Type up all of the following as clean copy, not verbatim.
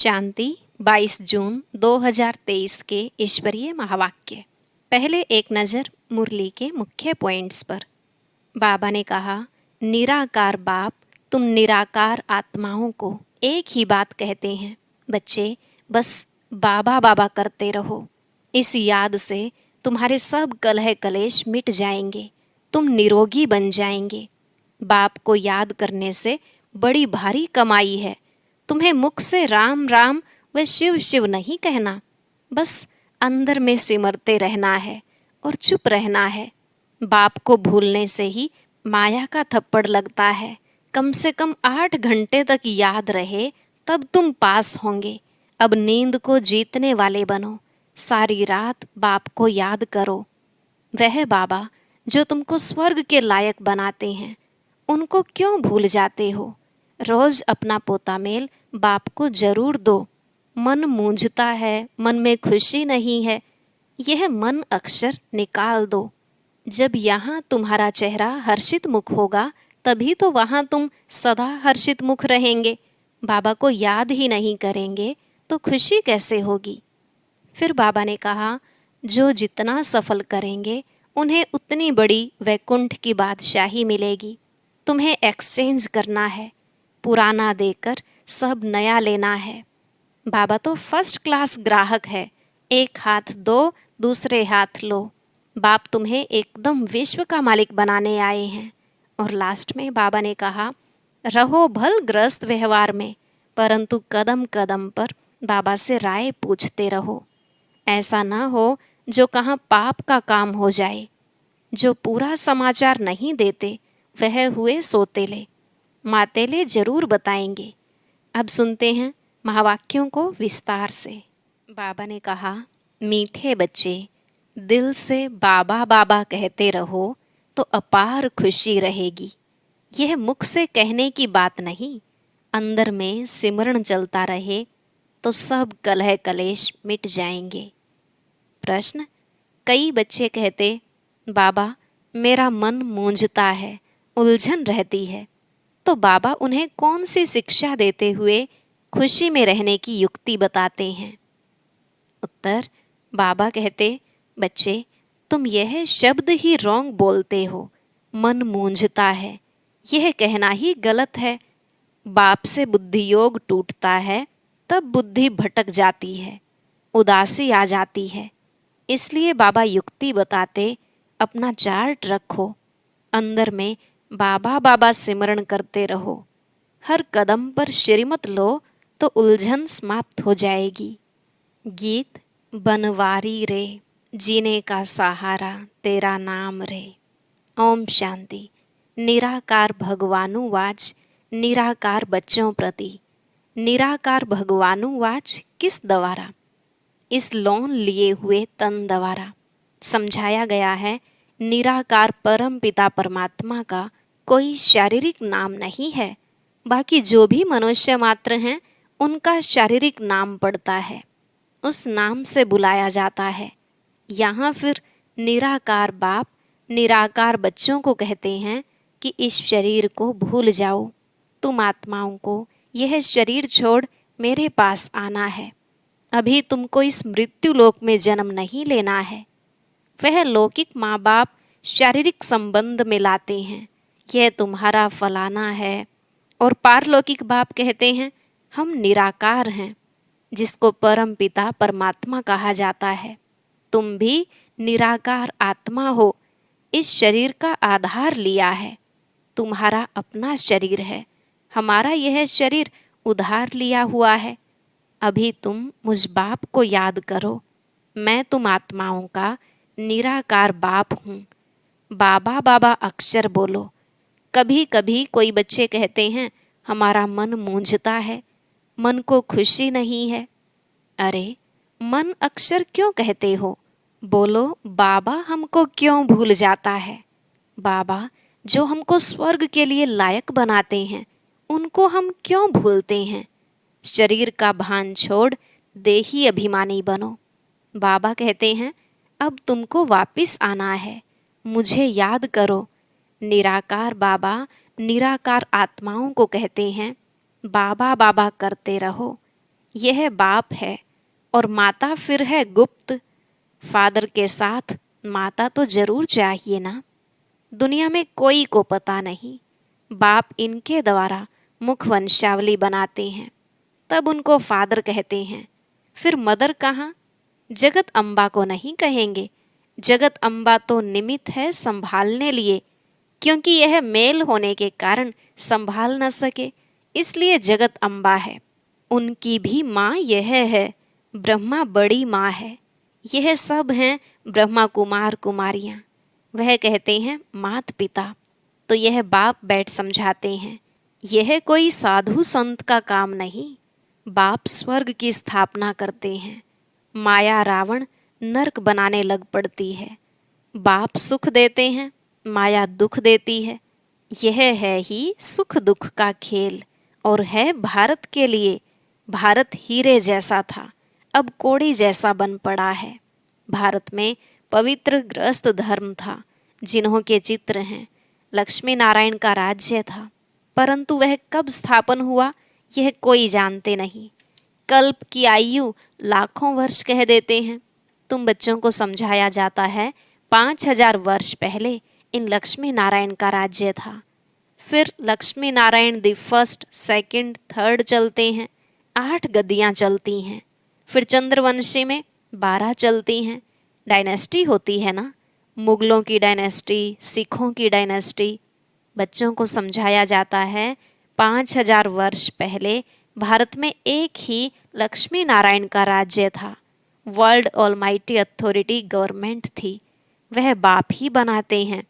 शांति 22 जून 2023 के ईश्वरीय महावाक्य। पहले एक नज़र मुरली के मुख्य पॉइंट्स पर। बाबा ने कहा, निराकार बाप तुम निराकार आत्माओं को एक ही बात कहते हैं, बच्चे बस बाबा बाबा करते रहो। इस याद से तुम्हारे सब कलह कलेश मिट जाएंगे, तुम निरोगी बन जाएंगे। बाप को याद करने से बड़ी भारी कमाई है। तुम्हें मुख से राम राम व शिव शिव नहीं कहना, बस अंदर में सिमरते रहना है और चुप रहना है। बाप को भूलने से ही माया का थप्पड़ लगता है। कम से कम 8 घंटे तक याद रहे तब तुम पास होंगे। अब नींद को जीतने वाले बनो, सारी रात बाप को याद करो। वह बाबा जो तुमको स्वर्ग के लायक बनाते हैं, उनको क्यों भूल जाते हो? रोज अपना पोता मेल बाप को जरूर दो। मन मूंझता है, मन में खुशी नहीं है, यह मन अक्षर निकाल दो। जब यहाँ तुम्हारा चेहरा हर्षित मुख होगा, तभी तो वहाँ तुम सदा हर्षित मुख रहेंगे। बाबा को याद ही नहीं करेंगे तो खुशी कैसे होगी? फिर बाबा ने कहा, जो जितना सफल करेंगे उन्हें उतनी बड़ी वैकुंठ की बादशाही मिलेगी। तुम्हें एक्सचेंज करना है, पुराना देकर सब नया लेना है। बाबा तो फर्स्ट क्लास ग्राहक है, एक हाथ दो दूसरे हाथ लो। बाप तुम्हें एकदम विश्व का मालिक बनाने आए हैं। और लास्ट में बाबा ने कहा, रहो भल ग्रस्त व्यवहार में, परंतु कदम कदम पर बाबा से राय पूछते रहो। ऐसा न हो जो कहाँ पाप का काम हो जाए। जो पूरा समाचार नहीं देते वह हुए सोतेले, मातेले जरूर बताएंगे। अब सुनते हैं महावाक्यों को विस्तार से। बाबा ने कहा, मीठे बच्चे दिल से बाबा बाबा कहते रहो तो अपार खुशी रहेगी। यह मुख से कहने की बात नहीं, अंदर में सिमरण चलता रहे तो सब कलह कलेश मिट जाएंगे। प्रश्न, कई बच्चे कहते, बाबा मेरा मन मूंझता है, उलझन रहती है, तो बाबा उन्हें कौन सी शिक्षा देते हुए खुशी में रहने की युक्ति बताते हैं? उत्तर, बाबा कहते, बच्चे तुम यह शब्द ही रॉन्ग बोलते हो, मन मूंझता है, यह कहना ही गलत है। बाप से बुद्धि योग टूटता है तब बुद्धि भटक जाती है, उदासी आ जाती है। इसलिए बाबा युक्ति बताते, अपना चार्ट रखो, अंदर में बाबा बाबा सिमरण करते रहो। हर कदम पर श्रीमत लो तो उलझन समाप्त हो जाएगी। गीत, बनवारी रे जीने का सहारा तेरा नाम रे। ओम शांति। निराकार भगवानुवाच निराकार बच्चों प्रति। निराकार भगवानुवाच किस द्वारा? इस लोन लिए हुए तन द्वारा। समझाया गया है, निराकार परम पिता परमात्मा का कोई शारीरिक नाम नहीं है। बाकी जो भी मनुष्य मात्र हैं उनका शारीरिक नाम पड़ता है, उस नाम से बुलाया जाता है। यहाँ फिर निराकार बाप निराकार बच्चों को कहते हैं कि इस शरीर को भूल जाओ, तुम आत्माओं को यह शरीर छोड़ मेरे पास आना है। अभी तुमको इस मृत्यु लोक में जन्म नहीं लेना है। वह लौकिक माँ बाप शारीरिक संबंध में लाते हैं, यह तुम्हारा फलाना है, और पारलौकिक बाप कहते हैं हम निराकार हैं, जिसको परम पिता परमात्मा कहा जाता है। तुम भी निराकार आत्मा हो, इस शरीर का आधार लिया है, तुम्हारा अपना शरीर है, हमारा यह शरीर उधार लिया हुआ है। अभी तुम मुझ बाप को याद करो, मैं तुम आत्माओं का निराकार बाप हूँ। बाबा बाबा अक्षर बोलो। कभी कभी कोई बच्चे कहते हैं, हमारा मन मूंझता है, मन को खुशी नहीं है। अरे मन अक्षर क्यों कहते हो? बोलो, बाबा हमको क्यों भूल जाता है? बाबा जो हमको स्वर्ग के लिए लायक बनाते हैं, उनको हम क्यों भूलते हैं? शरीर का भान छोड़ देही अभिमानी बनो। बाबा कहते हैं, अब तुमको वापिस आना है, मुझे याद करो। निराकार बाबा निराकार आत्माओं को कहते हैं, बाबा बाबा करते रहो। यह बाप है और माता फिर है गुप्त। फादर के साथ माता तो जरूर चाहिए ना। दुनिया में कोई को पता नहीं। बाप इनके द्वारा मुख वंशावली बनाते हैं, तब उनको फादर कहते हैं। फिर मदर कहाँ? जगत अम्बा को नहीं कहेंगे। जगत अम्बा तो निमित्त है संभालने लिए, क्योंकि यह मेल होने के कारण संभाल न सके, इसलिए जगत अम्बा है। उनकी भी माँ यह है, ब्रह्मा बड़ी माँ है। यह सब हैं ब्रह्मा कुमार कुमारियाँ। वह कहते हैं मात पिता, तो यह बाप बैठ समझाते हैं। यह कोई साधु संत का काम नहीं। बाप स्वर्ग की स्थापना करते हैं। माया रावण नरक बनाने लग पड़ती है। बाप सुख देते हैं, माया दुख देती है। यह है ही सुख दुख का खेल, और है भारत के लिए। भारत हीरे जैसा था, अब कोड़ी जैसा बन पड़ा है। भारत में पवित्र गृहस्थ धर्म था, जिन्हों के चित्र हैं। लक्ष्मी नारायण का राज्य था, परंतु वह कब स्थापन हुआ यह कोई जानते नहीं। कल्प की आयु लाखों वर्ष कह देते हैं। तुम बच्चों को समझाया जाता है 5000 वर्ष पहले इन लक्ष्मी नारायण का राज्य था। फिर Lakshmi Narayan the first, second, third चलते हैं। 8 गद्दियाँ चलती हैं। फिर चंद्रवंशी में 12 चलती हैं। डायनेस्टी होती है ना, मुगलों की डायनेस्टी, सिखों की डायनेस्टी। बच्चों को समझाया जाता है 5000 वर्ष पहले भारत में एक ही लक्ष्मी नारायण का राज्य था। वर्ल्ड ऑलमाइटी अथॉरिटी गवर्नमेंट थी, वह बाप ही बनाते हैं।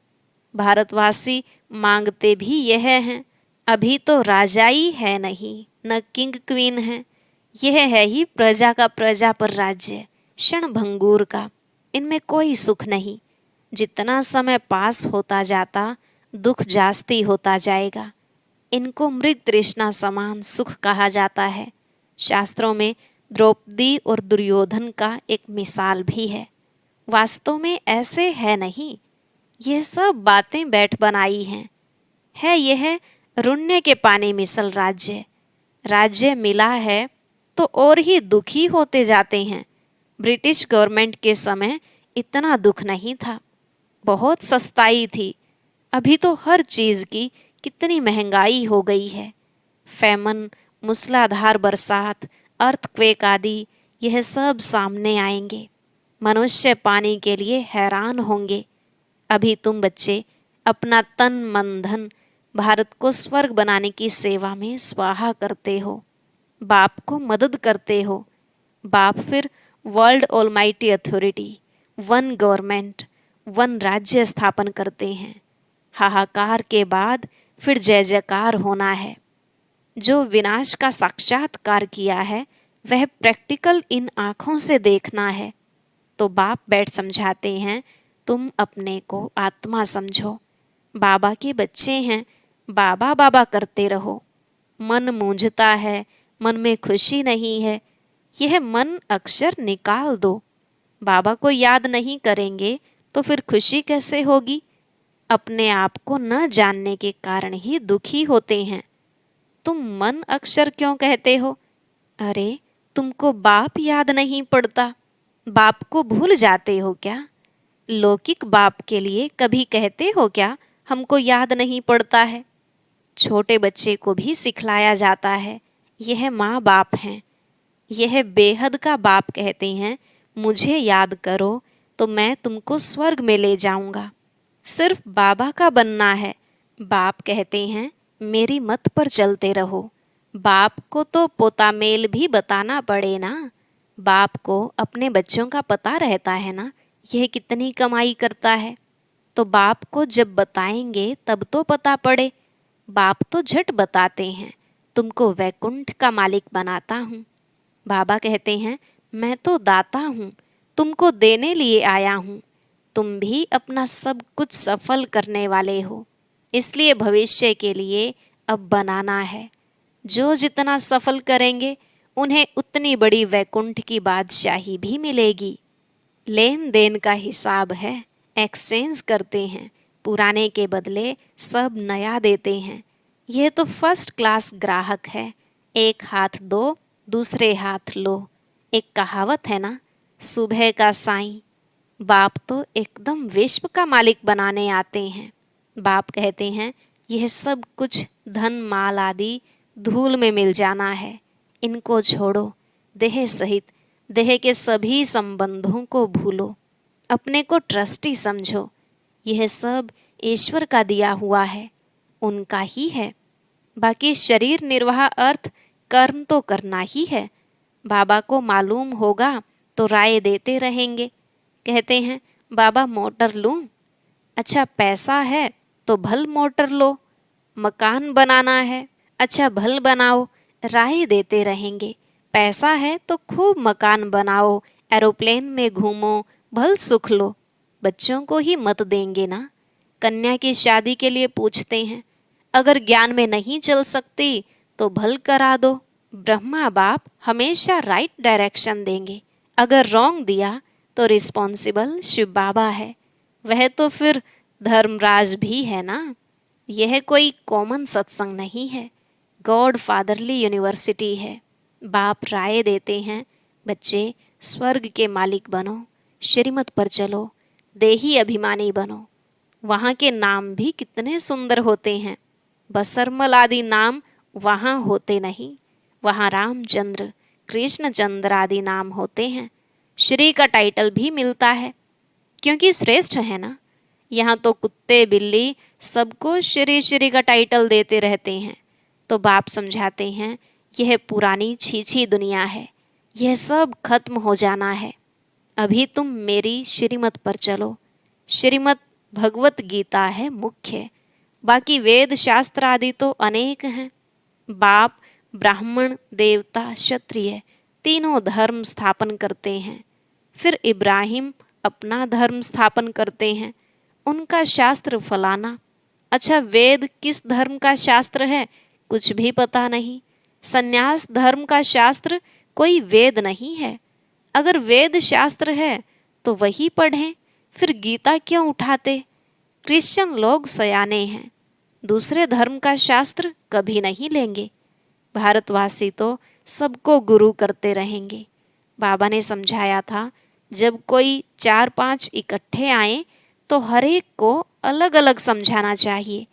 भारतवासी मांगते भी यह हैं। अभी तो राजाई है नहीं, न किंग क्वीन है। यह है ही प्रजा का प्रजा पर राज्य, क्षण भंगूर का। इनमें कोई सुख नहीं। जितना समय पास होता जाता दुख जास्ती होता जाएगा। इनको मृग तृष्णा समान सुख कहा जाता है। शास्त्रों में द्रौपदी और दुर्योधन का एक मिसाल भी है। वास्तव में ऐसे है नहीं, यह सब बातें बैठ बनाई हैं। है यह रुण्य के पानी मिसल राज्य। राज्य मिला है तो और ही दुखी होते जाते हैं। ब्रिटिश गवर्नमेंट के समय इतना दुख नहीं था, बहुत सस्ताई थी। अभी तो हर चीज़ की कितनी महंगाई हो गई है। फैमन, मूसलाधार बरसात, अर्थक्वेक आदि, यह सब सामने आएंगे। मनुष्य पानी के लिए हैरान होंगे। अभी तुम बच्चे अपना तन मन धन भारत को स्वर्ग बनाने की सेवा में स्वाहा करते हो। बाप को मदद करते हो। बाप फिर world almighty authority, one government, one राज्य स्थापन करते हैं। हाहाकार के बाद फिर जय जयकार होना है। जो विनाश का साक्षात्कार किया है वह प्रैक्टिकल इन आँखों से देखना है। तो बाप बैठ समझाते हैं, तुम अपने को आत्मा समझो। बाबा के बच्चे हैं, बाबा बाबा करते रहो। मन मूंझता है, मन में खुशी नहीं है, यह मन अक्षर निकाल दो। बाबा को याद नहीं करेंगे तो फिर खुशी कैसे होगी? अपने आप को न जानने के कारण ही दुखी होते हैं। तुम मन अक्षर क्यों कहते हो? अरे, तुमको बाप याद नहीं पड़ता? बाप को भूल जाते हो क्या? लौकिक बाप के लिए कभी कहते हो क्या हमको याद नहीं पड़ता है? छोटे बच्चे को भी सिखलाया जाता है, यह माँ बाप हैं। यह बेहद का बाप कहते हैं, मुझे याद करो तो मैं तुमको स्वर्ग में ले जाऊंगा। सिर्फ बाबा का बनना है। बाप कहते हैं, मेरी मत पर चलते रहो। बाप को तो पोता मेल भी बताना पड़े ना। बाप को अपने बच्चों का पता रहता है ना, यह कितनी कमाई करता है। तो बाप को जब बताएंगे तब तो पता पड़े। बाप तो झट बताते हैं, तुमको वैकुंठ का मालिक बनाता हूँ। बाबा कहते हैं, मैं तो दाता हूँ, तुमको देने लिए आया हूँ। तुम भी अपना सब कुछ सफल करने वाले हो, इसलिए भविष्य के लिए अब बनाना है। जो जितना सफल करेंगे उन्हें उतनी बड़ी वैकुंठ की बादशाही भी मिलेगी। लेन देन का हिसाब है, एक्सचेंज करते हैं, पुराने के बदले सब नया देते हैं। यह तो फर्स्ट क्लास ग्राहक है। एक हाथ दो दूसरे हाथ लो। एक कहावत है ना, सुबह का साईं, बाप तो एकदम विश्व का मालिक बनाने आते हैं। बाप कहते हैं यह सब कुछ धन माल आदि धूल में मिल जाना है, इनको छोड़ो, देह सहित देह के सभी संबंधों को भूलो, अपने को ट्रस्टी समझो, यह सब ईश्वर का दिया हुआ है, उनका ही है। बाकी शरीर निर्वाह अर्थ कर्म तो करना ही है। बाबा को मालूम होगा तो राय देते रहेंगे। कहते हैं बाबा मोटर लूं? अच्छा पैसा है तो भल मोटर लो। मकान बनाना है, अच्छा भल बनाओ, राय देते रहेंगे। पैसा है तो खूब मकान बनाओ, एरोप्लेन में घूमो, भल सुख लो। बच्चों को ही मत देंगे ना। कन्या की शादी के लिए पूछते हैं, अगर ज्ञान में नहीं चल सकती तो भल करा दो। ब्रह्मा बाप हमेशा राइट डायरेक्शन देंगे। अगर रॉन्ग दिया तो रिस्पॉन्सिबल शिव बाबा है। वह तो फिर धर्मराज भी है ना। यह कोई कॉमन सत्संग नहीं है, गॉड फादरली यूनिवर्सिटी है। बाप राय देते हैं, बच्चे स्वर्ग के मालिक बनो, श्रीमत पर चलो, देही अभिमानी बनो। वहाँ के नाम भी कितने सुंदर होते हैं। बसरमल आदि नाम वहाँ होते नहीं। वहाँ रामचंद्र, कृष्णचंद्र आदि नाम होते हैं। श्री का टाइटल भी मिलता है, क्योंकि श्रेष्ठ है ना। यहाँ तो कुत्ते बिल्ली सबको श्री श्री का टाइटल देते रहते हैं। तो बाप समझाते हैं यह पुरानी छीछी दुनिया है, यह सब खत्म हो जाना है। अभी तुम मेरी श्रीमत पर चलो। श्रीमत भगवत गीता है मुख्य, बाकी वेद शास्त्र आदि तो अनेक हैं। बाप ब्राह्मण देवता क्षत्रिय तीनों धर्म स्थापन करते हैं। फिर इब्राहिम अपना धर्म स्थापन करते हैं, उनका शास्त्र फलाना। अच्छा वेद किस धर्म का शास्त्र है कुछ भी पता नहीं। सन्यास धर्म का शास्त्र कोई वेद नहीं है। अगर वेद शास्त्र है तो वही पढ़ें, फिर गीता क्यों उठाते। क्रिश्चियन लोग सयाने हैं, दूसरे धर्म का शास्त्र कभी नहीं लेंगे। भारतवासी तो सबको गुरु करते रहेंगे। बाबा ने समझाया था, जब कोई 4-5 इकट्ठे आए तो हर एक को अलग अलग समझाना चाहिए।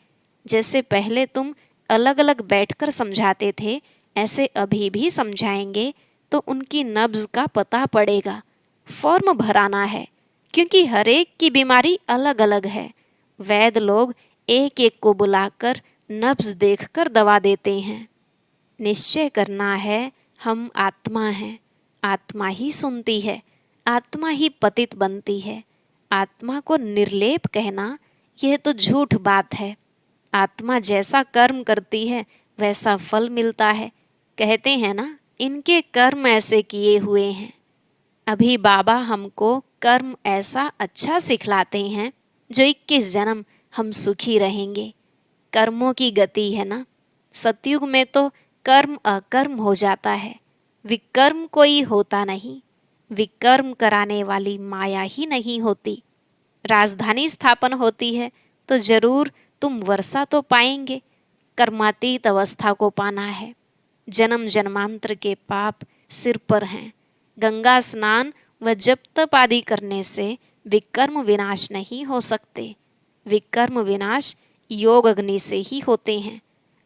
जैसे पहले तुम अलग अलग बैठकर समझाते थे, ऐसे अभी भी समझाएंगे तो उनकी नब्ज का पता पड़ेगा। फॉर्म भराना है, क्योंकि हर एक की बीमारी अलग अलग है। वैद लोग एक एक को बुलाकर नब्ज देखकर दवा देते हैं। निश्चय करना है हम आत्मा हैं, आत्मा ही सुनती है, आत्मा ही पतित बनती है। आत्मा को निर्लेप कहना यह तो झूठ बात है। आत्मा जैसा कर्म करती है वैसा फल मिलता है। कहते हैं ना, इनके कर्म ऐसे किए हुए हैं। अभी बाबा हमको कर्म ऐसा अच्छा सिखलाते हैं जो 21 जन्म हम सुखी रहेंगे। कर्मों की गति है ना। सतयुग में तो कर्म अकर्म हो जाता है, विकर्म कोई होता नहीं। विकर्म कराने वाली माया ही नहीं होती। राजधानी स्थापन होती है तो जरूर तुम वर्षा तो पाएंगे। कर्मातीत अवस्था को पाना है। जन्म जन्मांतर के पाप सिर पर हैं। गंगा स्नान व जप तप आदि करने से विकर्म विनाश नहीं हो सकते। विकर्म विनाश योग अग्नि से ही होते हैं।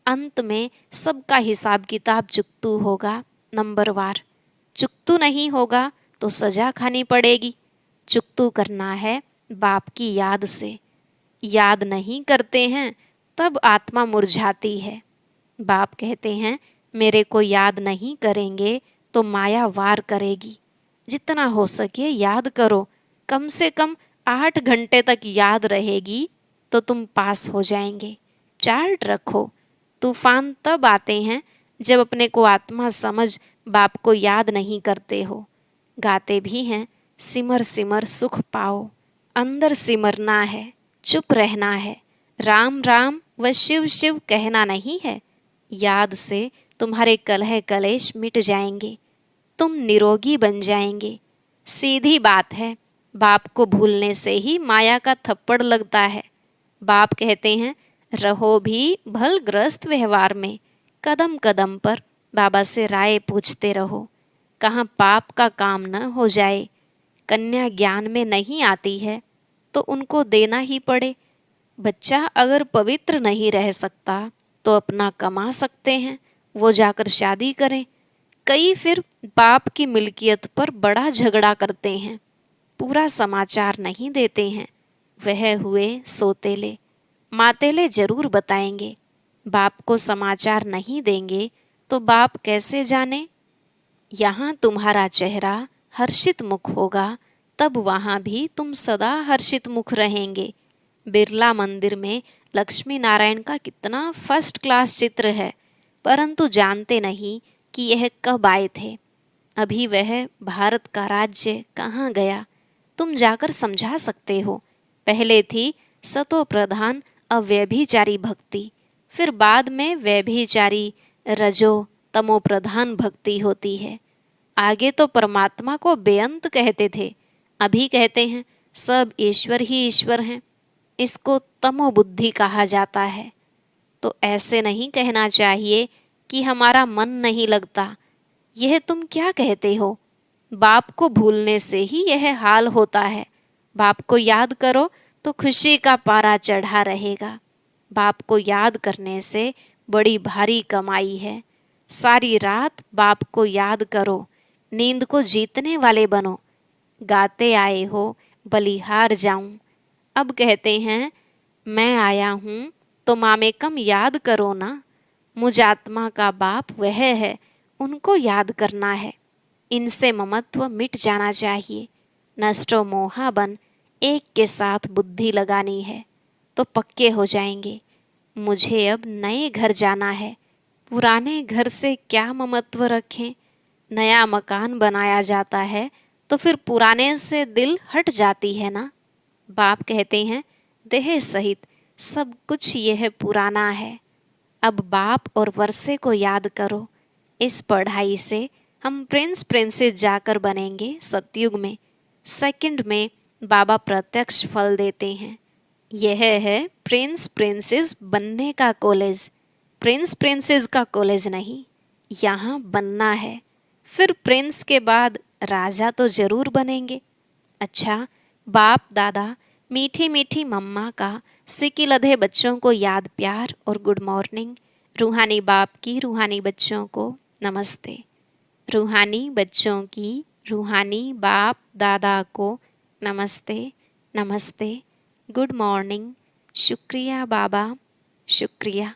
अंत में सबका हिसाब किताब चुकतू होगा, नंबरवार। चुकतू नहीं होगा तो सजा खानी पड़ेगी। चुकतू करना है बाप की याद से। याद नहीं करते हैं तब आत्मा मुरझाती है। बाप कहते हैं मेरे को याद नहीं करेंगे तो माया वार करेगी। जितना हो सके याद करो, कम से कम 8 घंटे तक याद रहेगी तो तुम पास हो जाएंगे। चार्ट रखो। तूफान तब आते हैं जब अपने को आत्मा समझ बाप को याद नहीं करते हो। गाते भी हैं, सिमर सिमर सुख पाओ। अंदर सिमरना है, चुप रहना है। राम राम व शिव शिव कहना नहीं है। याद से तुम्हारे कलह कलेश मिट जाएंगे, तुम निरोगी बन जाएंगे। सीधी बात है, बाप को भूलने से ही माया का थप्पड़ लगता है। बाप कहते हैं रहो भी भलग्रस्त व्यवहार में, कदम कदम पर बाबा से राय पूछते रहो, कहाँ पाप का काम न हो जाए। कन्या ज्ञान में नहीं आती है तो उनको देना ही पड़े। बच्चा अगर पवित्र नहीं रह सकता तो अपना कमा सकते हैं, वो जाकर शादी करें। कई फिर बाप की मिल्कियत पर बड़ा झगड़ा करते हैं, पूरा समाचार नहीं देते हैं। वह हुए सोतेले, मातेले जरूर बताएंगे। बाप को समाचार नहीं देंगे तो बाप कैसे जाने। यहाँ तुम्हारा चेहरा हर्षित मुख होगा, तब वहाँ भी तुम सदा हर्षित मुख रहेंगे। बिरला मंदिर में लक्ष्मी नारायण का कितना फर्स्ट क्लास चित्र है, परंतु जानते नहीं कि यह कब आए थे। अभी वह भारत का राज्य कहाँ गया, तुम जाकर समझा सकते हो। पहले थी सतो प्रधान अव्यभिचारी भक्ति, फिर बाद में व्यभिचारी रजो तमो प्रधान भक्ति होती है। आगे तो परमात्मा को बेअंत कहते थे, अभी कहते हैं सब ईश्वर ही ईश्वर हैं। इसको तमो बुद्धि कहा जाता है। तो ऐसे नहीं कहना चाहिए कि हमारा मन नहीं लगता। यह तुम क्या कहते हो? बाप को भूलने से ही यह हाल होता है। बाप को याद करो तो खुशी का पारा चढ़ा रहेगा। बाप को याद करने से बड़ी भारी कमाई है। सारी रात बाप को याद करो, नींद को जीतने वाले बनो। गाते आए हो बलिहार जाऊं, अब कहते हैं मैं आया हूँ तो मामेकम याद करो ना। मुझ आत्मा का बाप वह है, उनको याद करना है। इनसे ममत्व मिट जाना चाहिए। नष्टो मोहा बन एक के साथ बुद्धि लगानी है तो पक्के हो जाएंगे। मुझे अब नए घर जाना है, पुराने घर से क्या ममत्व रखें। नया मकान बनाया जाता है तो फिर पुराने से दिल हट जाती है ना। बाप कहते हैं देह सहित सब कुछ यह पुराना है। अब बाप और वर्षे को याद करो। इस पढ़ाई से हम प्रिंस प्रिंसेस जाकर बनेंगे सतयुग में। सेकंड में बाबा प्रत्यक्ष फल देते हैं। यह है प्रिंस प्रिंसेस बनने का कॉलेज, प्रिंस प्रिंसेस का कॉलेज नहीं। यहाँ बनना है, फिर प्रिंस के बाद राजा तो जरूर बनेंगे। अच्छा, बाप दादा मीठी मीठी मम्मा का सिकी लधे बच्चों को याद प्यार और गुड मॉर्निंग। रूहानी बाप की रूहानी बच्चों को नमस्ते। रूहानी बच्चों की रूहानी बाप दादा को नमस्ते नमस्ते, गुड मॉर्निंग, शुक्रिया बाबा, शुक्रिया।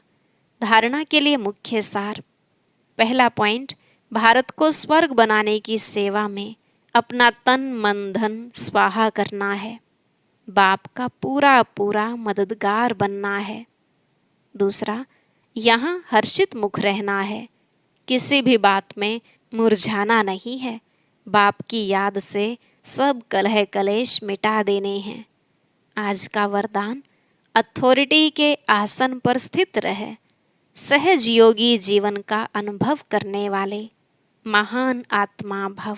धारणा के लिए मुख्य सार। पहला पॉइंट, भारत को स्वर्ग बनाने की सेवा में अपना तन मन धन स्वाहा करना है। बाप का पूरा पूरा मददगार बनना है। दूसरा, यहाँ हर्षित मुख रहना है, किसी भी बात में मुरझाना नहीं है। बाप की याद से सब कलह कलेश मिटा देने हैं। आज का वरदान, अथॉरिटी के आसन पर स्थित रहे, सहज योगी जीवन का अनुभव करने वाले महान आत्मा भव।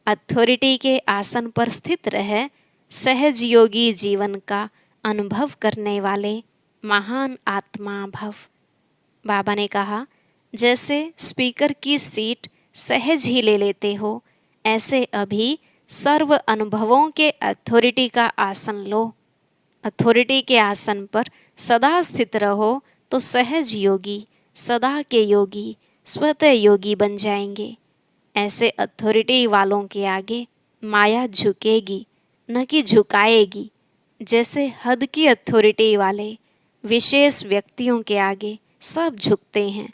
अथॉरिटी के आसन पर स्थित रहे, सहज योगी जीवन का अनुभव करने वाले महान आत्मा भव। बाबा ने कहा, जैसे स्पीकर की सीट सहज ही ले लेते हो, ऐसे अभी सर्व अनुभवों के अथॉरिटी का आसन लो। अथॉरिटी के आसन पर सदा स्थित रहो तो सहज योगी, सदा के योगी, स्वतः योगी बन जाएंगे। ऐसे अथॉरिटी वालों के आगे माया झुकेगी न कि झुकाएगी। जैसे हद की अथॉरिटी वाले विशेष व्यक्तियों के आगे सब झुकते हैं,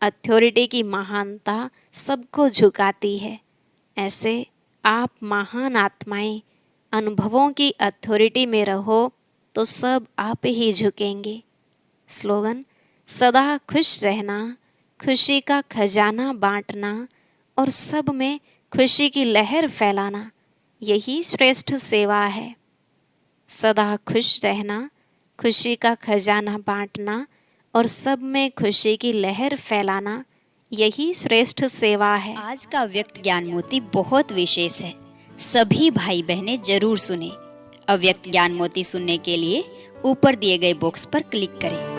अथॉरिटी की महानता सबको झुकाती है। ऐसे आप महान आत्माएं अनुभवों की अथॉरिटी में रहो तो सब आप ही झुकेंगे। स्लोगन, सदा खुश रहना, खुशी का खजाना बांटना और सब में खुशी की लहर फैलाना, यही श्रेष्ठ सेवा है। सदा खुश रहना, खुशी का खजाना बांटना और सब में खुशी की लहर फैलाना, यही श्रेष्ठ सेवा है। आज का अव्यक्त ज्ञान मोती बहुत विशेष है, सभी भाई बहनें जरूर सुने। अव्यक्त ज्ञान मोती सुनने के लिए ऊपर दिए गए बॉक्स पर क्लिक करें।